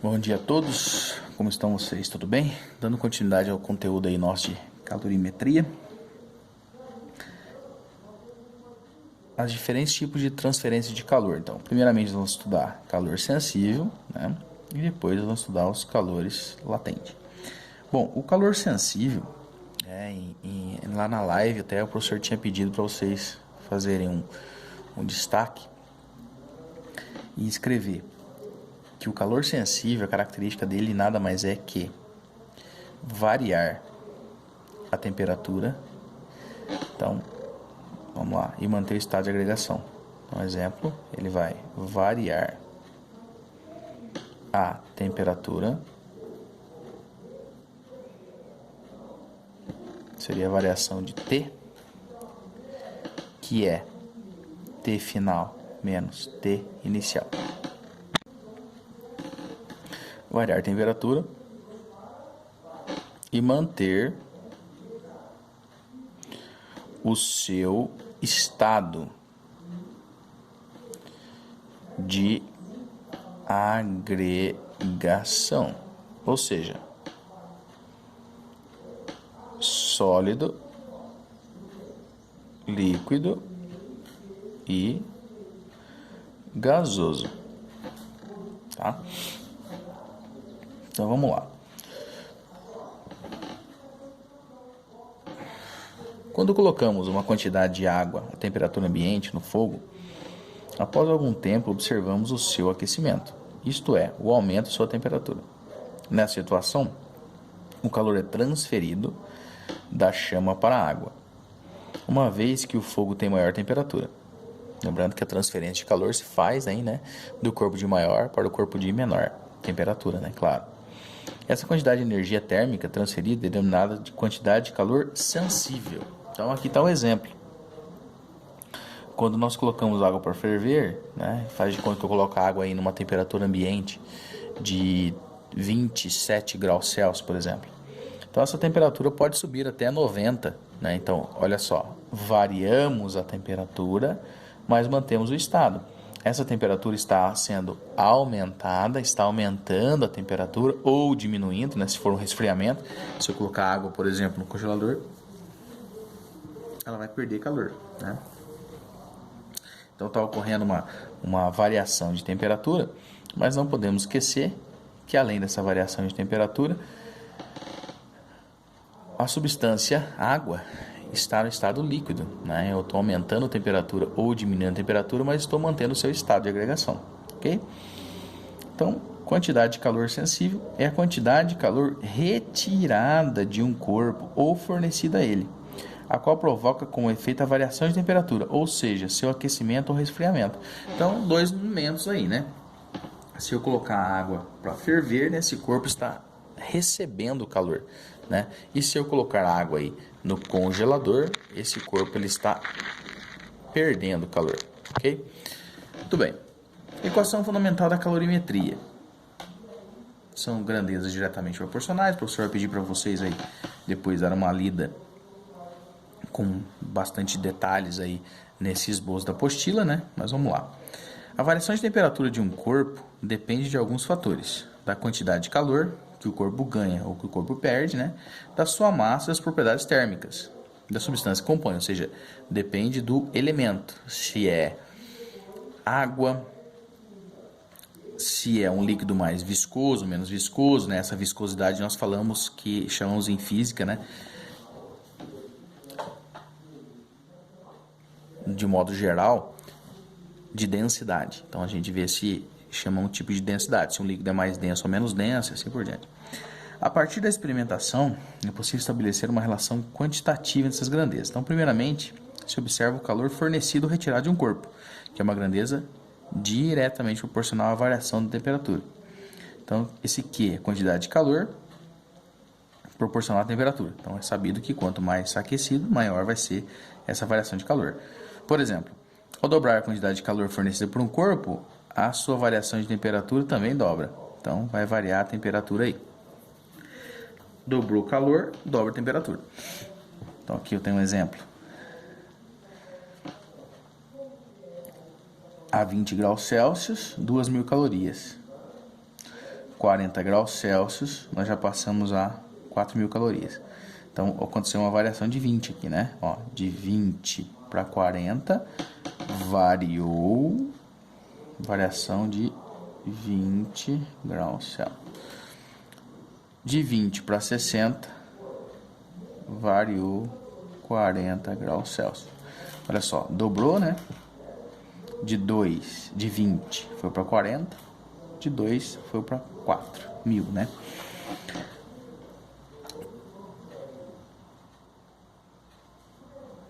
Bom dia a todos, como estão vocês? Tudo bem? Dando continuidade ao conteúdo aí nosso de calorimetria. As diferentes tipos de transferência de calor. Então, primeiramente vamos estudar calor sensível, né? E depois vamos estudar os calores latentes. Bom, o calor sensível, lá na live até o professor tinha pedido para vocês fazerem um destaque e escrever que o calor sensível, a característica dele nada mais é que variar a temperatura. Então, vamos lá, e manter o estado de agregação. Então, exemplo, ele vai variar a temperatura, seria a variação de T, que é T final menos T inicial. Variar a temperatura e manter o seu estado de agregação, ou seja, sólido, líquido e gasoso, tá? Então vamos lá. Quando colocamos uma quantidade de água a temperatura ambiente no fogo, após algum tempo observamos o seu aquecimento, isto é, o aumento de sua temperatura. Nessa situação, o calor é transferido da chama para a água, uma vez que o fogo tem maior temperatura. Lembrando que a transferência de calor se faz aí, né, do corpo de maior para o corpo de menor temperatura, né, claro. Essa quantidade de energia térmica transferida é denominada de quantidade de calor sensível. Então aqui está o exemplo. Quando nós colocamos água para ferver, né, faz de conta que eu coloco a água aí numa temperatura ambiente de 27 graus Celsius, por exemplo. Então essa temperatura pode subir até 90, né? Então, olha só, variamos a temperatura, mas mantemos o estado. Essa temperatura está sendo aumentada, está aumentando a temperatura ou diminuindo, né? Se for um resfriamento, se eu colocar água, por exemplo, no congelador, ela vai perder calor, né? Então está ocorrendo uma variação de temperatura, mas não podemos esquecer que além dessa variação de temperatura, a substância água está no estado líquido, né? Eu estou aumentando a temperatura ou diminuindo a temperatura, mas estou mantendo o seu estado de agregação, ok? Então, quantidade de calor sensível é a quantidade de calor retirada de um corpo ou fornecida a ele, a qual provoca como efeito a variação de temperatura, ou seja, seu aquecimento ou resfriamento. Então, dois momentos aí, né? Se eu colocar água para ferver, né, esse corpo está recebendo calor, né? E se eu colocar água aí no congelador, esse corpo ele está perdendo calor, ok? Muito bem. Equação fundamental da calorimetria. São grandezas diretamente proporcionais. O professor vai pedir para vocês aí depois dar uma lida com bastante detalhes aí nesse esboço da apostila, né? Mas vamos lá. A variação de temperatura de um corpo depende de alguns fatores: da quantidade de calor que o corpo ganha ou que o corpo perde, né? Da sua massa e das propriedades térmicas da substância que compõe, ou seja, depende do elemento, se é água, se é um líquido mais viscoso, menos viscoso, né? Essa viscosidade nós falamos que chamamos em física, né? De modo geral, de densidade. Então a gente vê se chama um tipo de densidade, se um líquido é mais denso ou menos denso, e assim por diante. A partir da experimentação, é possível estabelecer uma relação quantitativa entre essas grandezas. Então, primeiramente, se observa o calor fornecido ou retirado de um corpo, que é uma grandeza diretamente proporcional à variação da temperatura. Então, esse Q é a quantidade de calor proporcional à temperatura. Então, é sabido que quanto mais aquecido, maior vai ser essa variação de calor. Por exemplo, ao dobrar a quantidade de calor fornecida por um corpo, a sua variação de temperatura também dobra. Então, vai variar a temperatura aí. Dobrou o calor, dobra a temperatura. Então, aqui eu tenho um exemplo. A 20 graus Celsius, 2.000 calorias. 40 graus Celsius, nós já passamos a 4.000 calorias. Então, aconteceu uma variação de 20 aqui, né? Ó, de 20 para 40, variou, variação de 20 graus Celsius. De 20 para 60, variou 40 graus Celsius. Olha só, dobrou, né? De 20 foi para 40, de 2 foi para 4.000, né?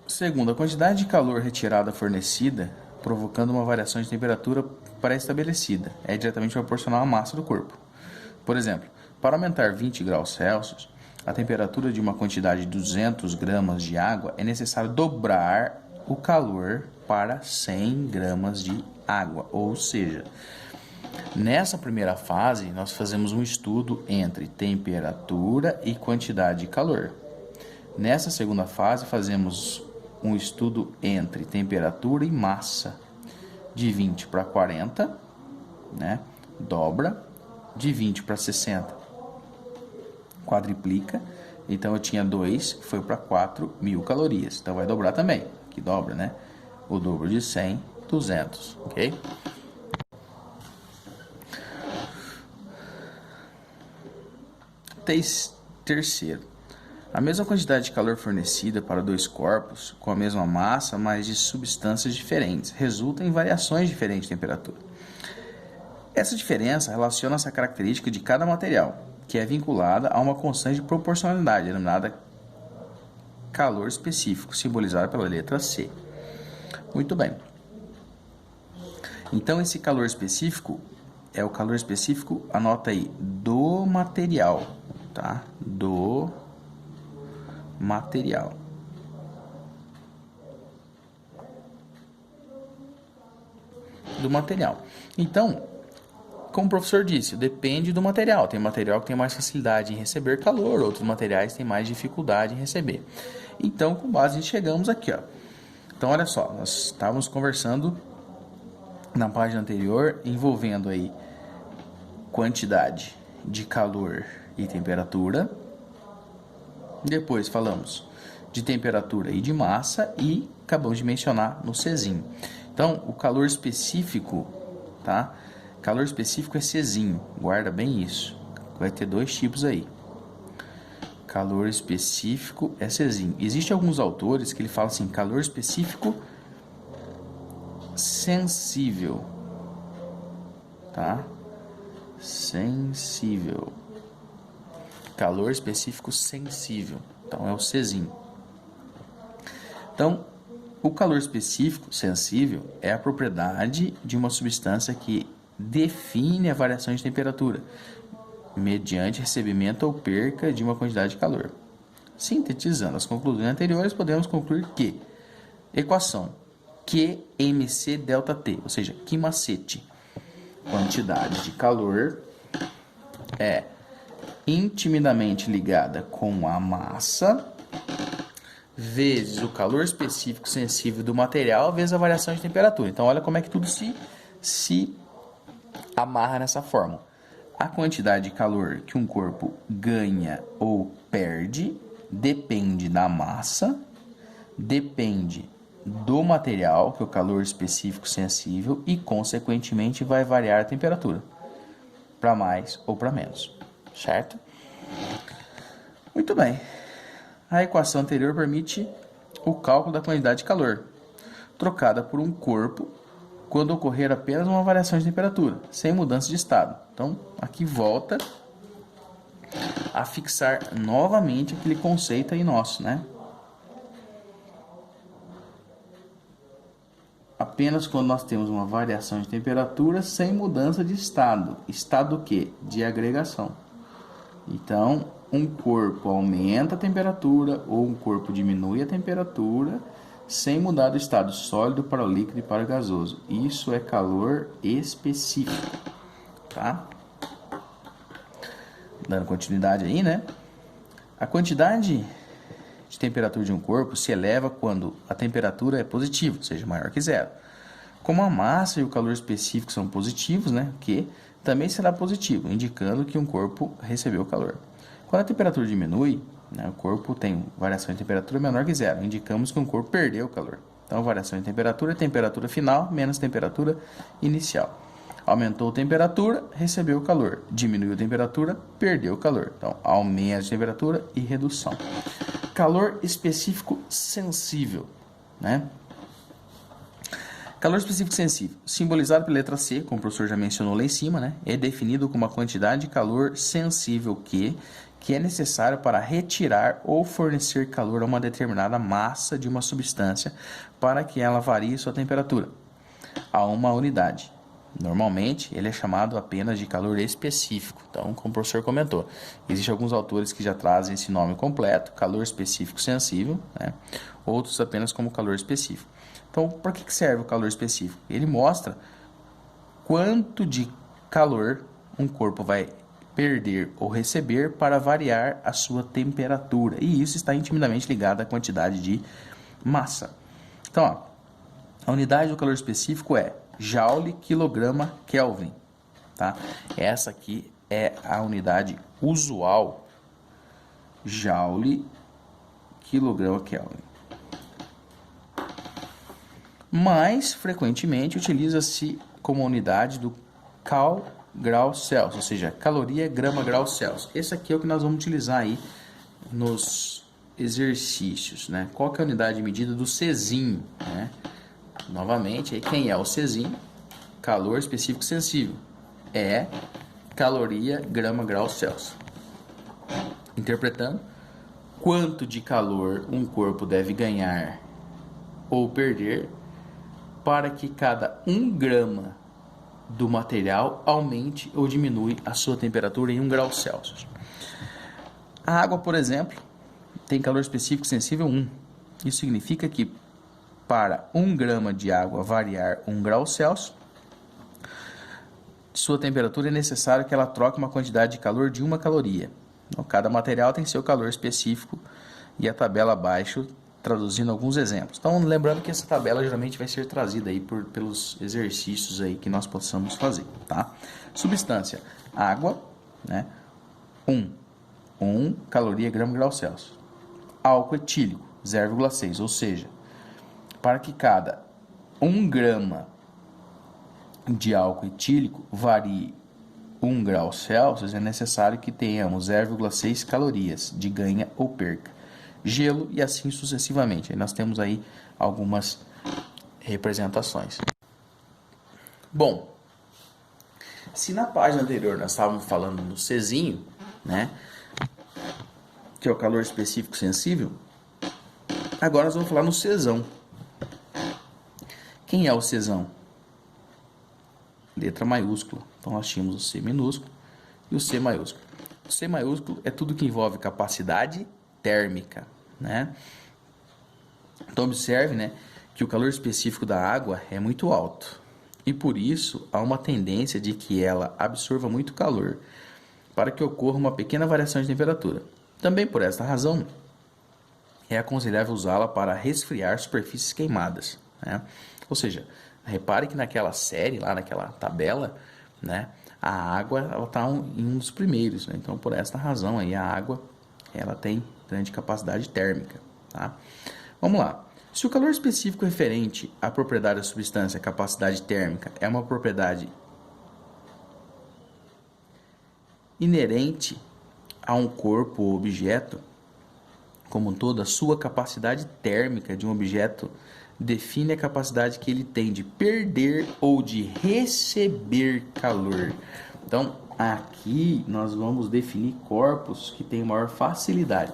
Segundo, a quantidade de calor retirada fornecida, provocando uma variação de temperatura pré-estabelecida, é diretamente proporcional à massa do corpo. Por exemplo, para aumentar 20 graus Celsius, a temperatura de uma quantidade de 200 gramas de água é necessário dobrar o calor para 100 gramas de água. Ou seja, nessa primeira fase, nós fazemos um estudo entre temperatura e quantidade de calor. Nessa segunda fase, fazemos um estudo entre temperatura e massa. De 20 para 40, né? Dobra. De 20 para 60, quadriplica. Então eu tinha 2, foi para 4.000 calorias. Então vai dobrar também, que dobra, né? O dobro de 100, 200, ok? Terceiro, a mesma quantidade de calor fornecida para dois corpos com a mesma massa, mas de substâncias diferentes, resulta em variações diferentes de temperatura. Essa diferença relaciona essa característica de cada material, que é vinculada a uma constante de proporcionalidade, denominada calor específico, simbolizada pela letra C. Muito bem. Então, esse calor específico é o calor específico, anota aí, do material, tá? Do material. Do material. Então, como o professor disse, depende do material. Tem material que tem mais facilidade em receber calor, outros materiais têm mais dificuldade em receber. Então, com base nisso, chegamos aqui, ó. Então, olha só, nós estávamos conversando na página anterior, envolvendo aí quantidade de calor e temperatura. Depois falamos de temperatura e de massa e acabamos de mencionar no Czinho. Então, o calor específico, tá? Calor específico é Czinho, guarda bem isso. Vai ter dois tipos aí. Calor específico é Czinho. Existem alguns autores que ele fala assim, calor específico sensível, tá? Sensível. Calor específico sensível. Então é o Czinho. Então, o calor específico sensível é a propriedade de uma substância que define a variação de temperatura mediante recebimento ou perca de uma quantidade de calor. Sintetizando as conclusões anteriores, podemos concluir que equação QMC delta T, ou seja, que macete, quantidade de calor é intimamente ligada com a massa vezes o calor específico sensível do material vezes a variação de temperatura. Então, olha como é que tudo se amarra nessa fórmula. A quantidade de calor que um corpo ganha ou perde depende da massa, depende do material, que é o calor específico sensível, e, consequentemente, vai variar a temperatura para mais ou para menos, certo? Muito bem. A equação anterior permite o cálculo da quantidade de calor, trocada por um corpo, quando ocorrer apenas uma variação de temperatura, sem mudança de estado. Então, aqui volta a fixar novamente aquele conceito aí nosso, né? Apenas quando nós temos uma variação de temperatura sem mudança de estado. Estado o quê? De agregação. Então, um corpo aumenta a temperatura ou um corpo diminui a temperatura sem mudar do estado sólido para o líquido e para o gasoso. Isso é calor específico, tá? Dando continuidade aí, né? A quantidade de temperatura de um corpo se eleva quando a temperatura é positiva, ou seja, maior que zero. Como a massa e o calor específico são positivos, né? Que também será positivo, indicando que um corpo recebeu calor. Quando a temperatura diminui, né, o corpo tem variação de temperatura menor que zero, indicamos que um corpo perdeu calor. Então, variação de temperatura é temperatura final menos temperatura inicial. Aumentou a temperatura, recebeu calor. Diminuiu a temperatura, perdeu calor. Então, aumento de temperatura e redução. Calor específico sensível, né? Calor específico sensível, simbolizado pela letra C, como o professor já mencionou lá em cima, né? É definido como uma quantidade de calor sensível que é necessário para retirar ou fornecer calor a uma determinada massa de uma substância para que ela varie sua temperatura a uma unidade. Normalmente, ele é chamado apenas de calor específico. Então, como o professor comentou, existem alguns autores que já trazem esse nome completo, calor específico sensível, né? Outros apenas como calor específico. Então, para que serve o calor específico? Ele mostra quanto de calor um corpo vai perder ou receber para variar a sua temperatura. E isso está intimamente ligado à quantidade de massa. Então, ó, a unidade do calor específico é Joule, quilograma, Kelvin. Tá? Essa aqui é a unidade usual. Joule, quilograma, Kelvin. Mais frequentemente utiliza-se como unidade do cal grau Celsius, ou seja, caloria grama grau Celsius. Esse aqui é o que nós vamos utilizar aí nos exercícios, né? Qual que é a unidade de medida do Czinho, né? Novamente, aí quem é o Czinho? Calor específico sensível. É caloria grama grau Celsius. Interpretando, quanto de calor um corpo deve ganhar ou perder para que cada 1 grama do material aumente ou diminui a sua temperatura em 1 grau Celsius. A água, por exemplo, tem calor específico sensível 1. Isso significa que para 1 grama de água variar 1 grau Celsius, sua temperatura é necessário que ela troque uma quantidade de calor de 1 caloria. Então, cada material tem seu calor específico e a tabela abaixo traduzindo alguns exemplos. Então, lembrando que essa tabela geralmente vai ser trazida aí pelos exercícios aí que nós possamos fazer, tá? Substância, água, né? 1 caloria grama grau Celsius. Álcool etílico, 0,6, ou seja, para que cada 1 grama de álcool etílico varie 1 grau Celsius, é necessário que tenhamos 0,6 calorias de ganha ou perca. Gelo e assim sucessivamente. Aí nós temos aí algumas representações. Bom, se na página anterior nós estávamos falando do Czinho, né, que é o calor específico sensível, agora nós vamos falar no Czão. Quem é o Czão? Letra maiúscula. Então nós tínhamos o C minúsculo e o C maiúsculo. O C maiúsculo é tudo que envolve capacidade térmica, né? Então observe, né, que o calor específico da água é muito alto e por isso há uma tendência de que ela absorva muito calor para que ocorra uma pequena variação de temperatura. Também por esta razão é aconselhável usá-la para resfriar superfícies queimadas, né? Ou seja, repare que naquela série, lá naquela tabela, né, a água está em um dos primeiros, né? Então por esta razão aí a água ela tem grande capacidade térmica, tá? Vamos lá. Se o calor específico referente à propriedade da substância, capacidade térmica, é uma propriedade inerente a um corpo ou objeto, como um todo, a sua capacidade térmica de um objeto define a capacidade que ele tem de perder ou de receber calor. Então, aqui nós vamos definir corpos que têm maior facilidade,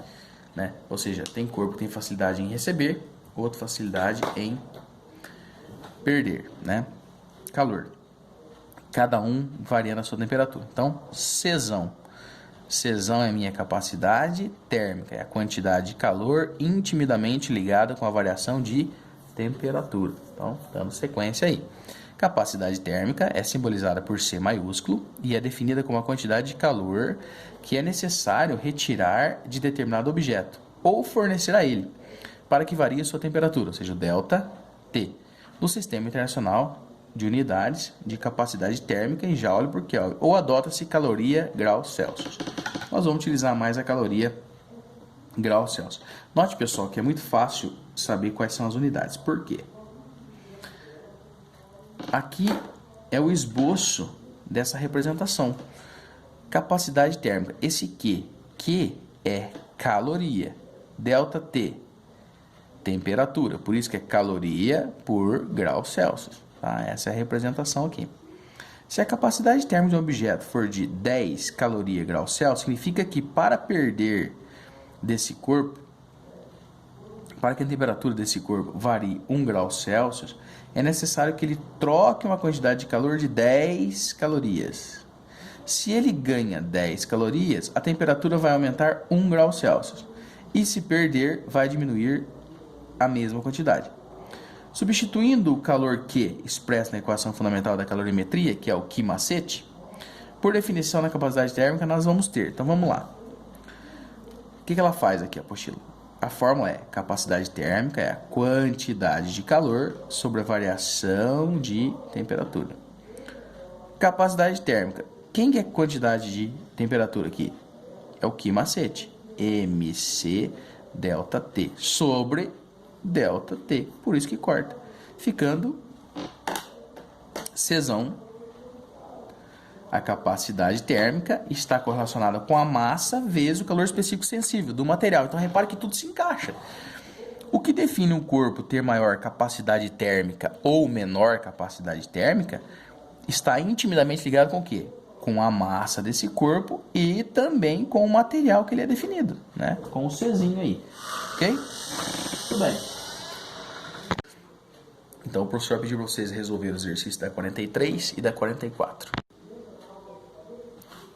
né? Ou seja, tem corpo que tem facilidade em receber, outra facilidade em perder, né, calor. Cada um variando a sua temperatura. Então, Czão. Czão é a minha capacidade térmica, é a quantidade de calor intimamente ligada com a variação de temperatura. Então, dando sequência aí. Capacidade térmica é simbolizada por C maiúsculo e é definida como a quantidade de calor que é necessário retirar de determinado objeto ou fornecer a ele para que varie a sua temperatura, ou seja, o delta T. No Sistema Internacional de unidades de capacidade térmica em joule por Kelvin, ou adota-se caloria grau Celsius. Nós vamos utilizar mais a caloria grau Celsius. Note, pessoal, que é muito fácil saber quais são as unidades. Por quê? Aqui é o esboço dessa representação. Capacidade térmica. Esse Q é caloria. Delta T, temperatura. Por isso que é caloria por grau Celsius. Tá? Essa é a representação aqui. Se a capacidade térmica de um objeto for de 10 caloria grau Celsius, significa que para perder desse corpo, para que a temperatura desse corpo varie 1 grau Celsius, é necessário que ele troque uma quantidade de calor de 10 calorias. Se ele ganha 10 calorias, a temperatura vai aumentar 1 grau Celsius. E se perder, vai diminuir a mesma quantidade. Substituindo o calor Q expresso na equação fundamental da calorimetria, que é o Q macete, por definição na capacidade térmica nós vamos ter. Então vamos lá. O que ela faz aqui, a apostila? A fórmula é: capacidade térmica é a quantidade de calor sobre a variação de temperatura. Capacidade térmica. Quem que é a quantidade de temperatura aqui? É o Q macete. MC delta T sobre delta T. Por isso que corta. Ficando Czão. A capacidade térmica está correlacionada com a massa vezes o calor específico sensível do material. Então, repare que tudo se encaixa. O que define um corpo ter maior capacidade térmica ou menor capacidade térmica está intimamente ligado com o quê? Com a massa desse corpo e também com o material que ele é definido, né? Com o Czinho aí, ok? Muito bem. Então, o professor pediu para vocês resolverem os exercícios da 43 e da 44.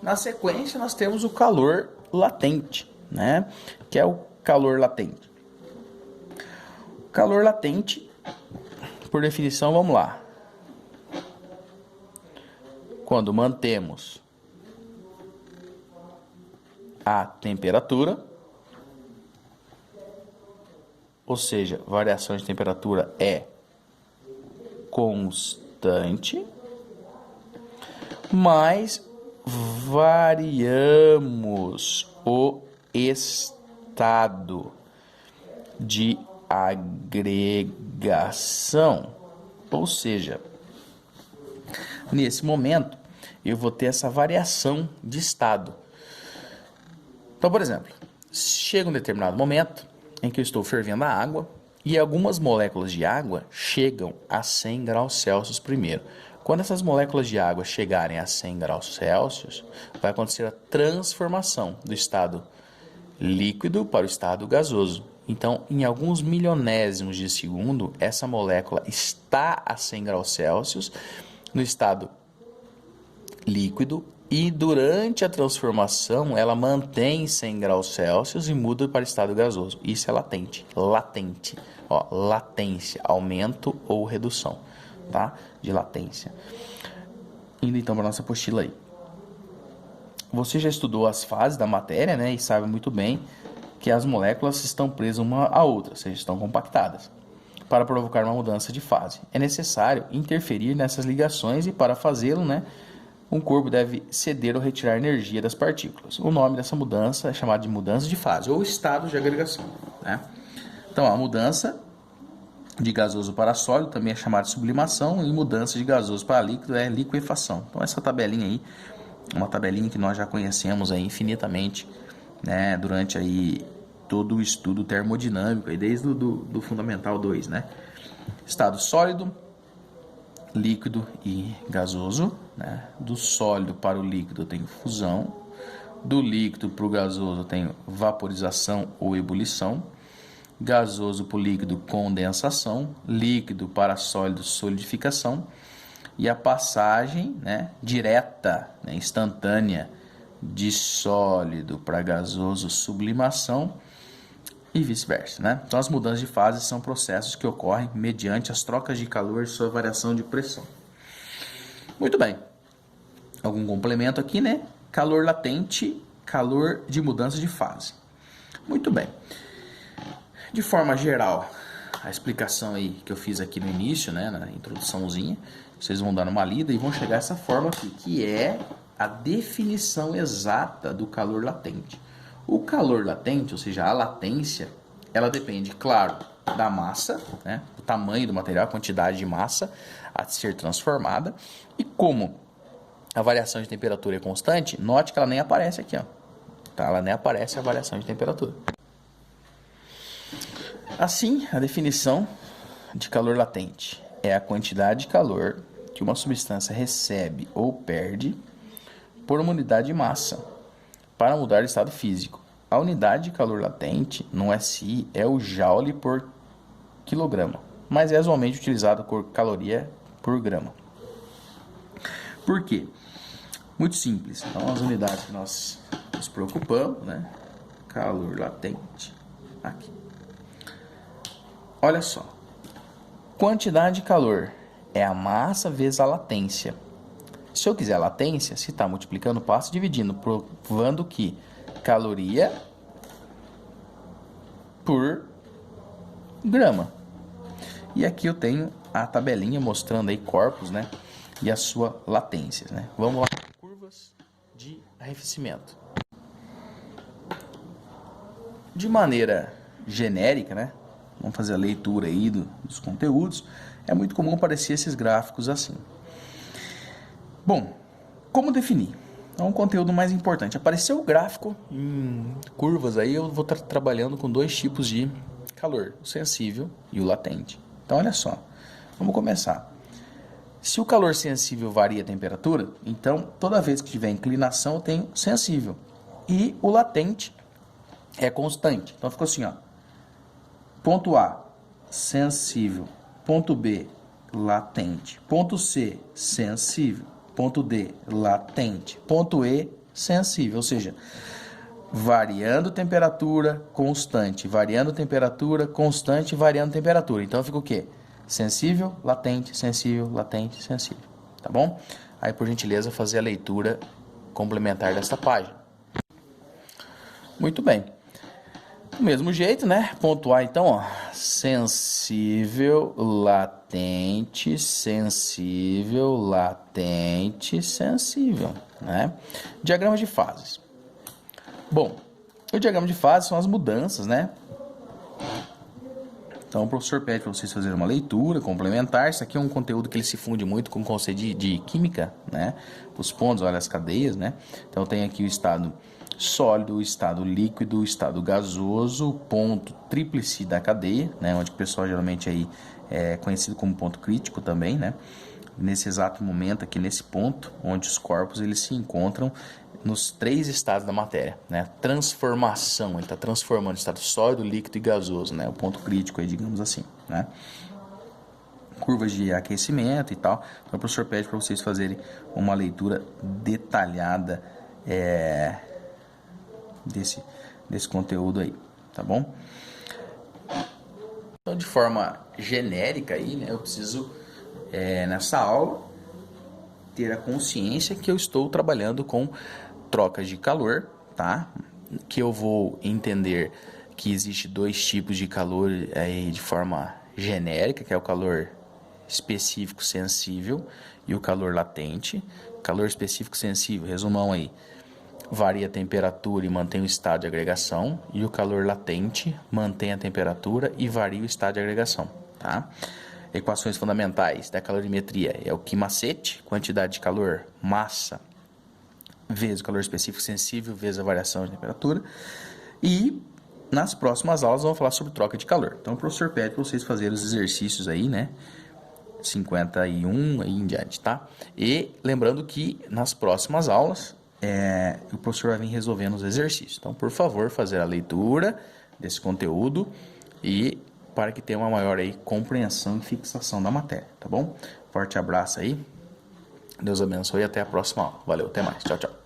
Na sequência, nós temos o calor latente, né? Que é o calor latente. O calor latente, por definição, vamos lá. Quando mantemos a temperatura, ou seja, variação de temperatura é constante, mas variamos o estado de agregação, ou seja, nesse momento eu vou ter essa variação de estado. Então, por exemplo, chega um determinado momento em que eu estou fervendo a água e algumas moléculas de água chegam a 100 graus Celsius primeiro. Quando essas moléculas de água chegarem a 100 graus Celsius, vai acontecer a transformação do estado líquido para o estado gasoso. Então, em alguns milionésimos de segundo, essa molécula está a 100 graus Celsius no estado líquido e durante a transformação ela mantém 100 graus Celsius e muda para estado gasoso. Isso é latente. Latente. Ó, latência, aumento ou redução, tá? De latência. Indo então para a nossa apostila aí. Você já estudou as fases da matéria, né? E sabe muito bem que as moléculas estão presas uma à outra, ou seja, estão compactadas. Para provocar uma mudança de fase, é necessário interferir nessas ligações e para fazê-lo, né? Um corpo deve ceder ou retirar energia das partículas. O nome dessa mudança é chamado de mudança de fase ou estado de agregação, né? Então, a mudança de gasoso para sólido também é chamada de sublimação e mudança de gasoso para líquido é liquefação. Então, essa tabelinha aí, uma tabelinha que nós já conhecemos aí infinitamente, né, durante aí todo o estudo termodinâmico, aí desde do Fundamental 2, né? Estado sólido, líquido e gasoso, né? Do sólido para o líquido eu tenho fusão, do líquido para o gasoso eu tenho vaporização ou ebulição, gasoso para o líquido condensação, líquido para sólido solidificação e a passagem, né, direta, né, instantânea de sólido para gasoso sublimação e vice-versa, né? Então as mudanças de fase são processos que ocorrem mediante as trocas de calor e sua variação de pressão. Muito bem. Algum complemento aqui, né? Calor latente, calor de mudança de fase. Muito bem. De forma geral, a explicação aí que eu fiz aqui no início, né, na introduçãozinha, vocês vão dar uma lida e vão chegar a essa forma aqui, que é a definição exata do calor latente. O calor latente, ou seja, a latência, ela depende, claro, da massa, né, do tamanho do material, a quantidade de massa a ser transformada. E como a variação de temperatura é constante, note que ela nem aparece aqui, ó. Tá? Ela nem aparece a variação de temperatura. Assim, a definição de calor latente é a quantidade de calor que uma substância recebe ou perde por uma unidade de massa para mudar de estado físico. A unidade de calor latente no SI é o joule por quilograma, mas é usualmente utilizado por caloria por grama. Por quê? Muito simples. Então, as unidades que nós nos preocupamos, né? Calor latente, aqui. Olha só. Quantidade de calor é a massa vezes a latência. Se eu quiser a latência, se está multiplicando, passo dividindo, provando que caloria por grama. E aqui eu tenho a tabelinha mostrando aí corpos, né? E a sua latência, né? Vamos lá. Curvas de arrefecimento. De maneira genérica, né? Vamos fazer a leitura aí dos conteúdos. É muito comum aparecer esses gráficos assim. Bom, como definir? É um conteúdo mais importante. Apareceu o gráfico em curvas aí, eu vou estar trabalhando com dois tipos de calor, o sensível e o latente. Então, olha só. Vamos começar. Se o calor sensível varia a temperatura, então, toda vez que tiver inclinação, eu tenho sensível. E o latente é constante. Então, ficou assim, ó. Ponto A, sensível. Ponto B, latente. Ponto C, sensível. Ponto D, latente. Ponto E, sensível. Ou seja, variando temperatura, constante. Variando temperatura, constante, variando temperatura. Então, fica o quê? Sensível, latente, sensível. Tá bom? Aí, por gentileza, fazer a leitura complementar desta página. Muito bem. Do mesmo jeito, né? Pontuar então, ó, sensível, latente, sensível, né? Diagrama de fases. Bom, o diagrama de fases são as mudanças, né? Então, o professor pede para vocês fazerem uma leitura complementar. Isso aqui é um conteúdo que ele se funde muito com o conceito de química, né? Os pontos, olha as cadeias, né? Então, tem aqui o estado sólido, o estado líquido, o estado gasoso, o ponto tríplice da cadeia, né? Onde o pessoal geralmente aí é conhecido como ponto crítico também, né? Nesse exato momento aqui, nesse ponto, onde os corpos eles se encontram nos três estados da matéria, né? Transformação, ele está transformando estado sólido, líquido e gasoso, né? O ponto crítico aí, digamos assim, né? Curvas de aquecimento e tal. Então, o professor pede para vocês fazerem uma leitura detalhada desse conteúdo aí, tá bom? Então, de forma genérica aí, né? Eu preciso, nessa aula, ter a consciência que eu estou trabalhando com trocas de calor, tá? Que eu vou entender que existe dois tipos de calor aí de forma genérica, que é o calor específico sensível e o calor latente. Calor específico sensível, resumão aí, varia a temperatura e mantém o estado de agregação, e o calor latente mantém a temperatura e varia o estado de agregação, tá? Equações fundamentais da calorimetria é o Q macete, quantidade de calor, massa, vezes o calor específico sensível, vezes a variação de temperatura. E nas próximas aulas vamos falar sobre troca de calor. Então o professor pede para vocês fazerem os exercícios aí, né? 51 aí em diante, tá? E lembrando que nas próximas aulas o professor vai vir resolvendo os exercícios. Então, por favor, fazer a leitura desse conteúdo e para que tenha uma maior aí compreensão e fixação da matéria, tá bom? Forte abraço aí. Deus abençoe e até a próxima aula. Valeu, até mais. Tchau, tchau.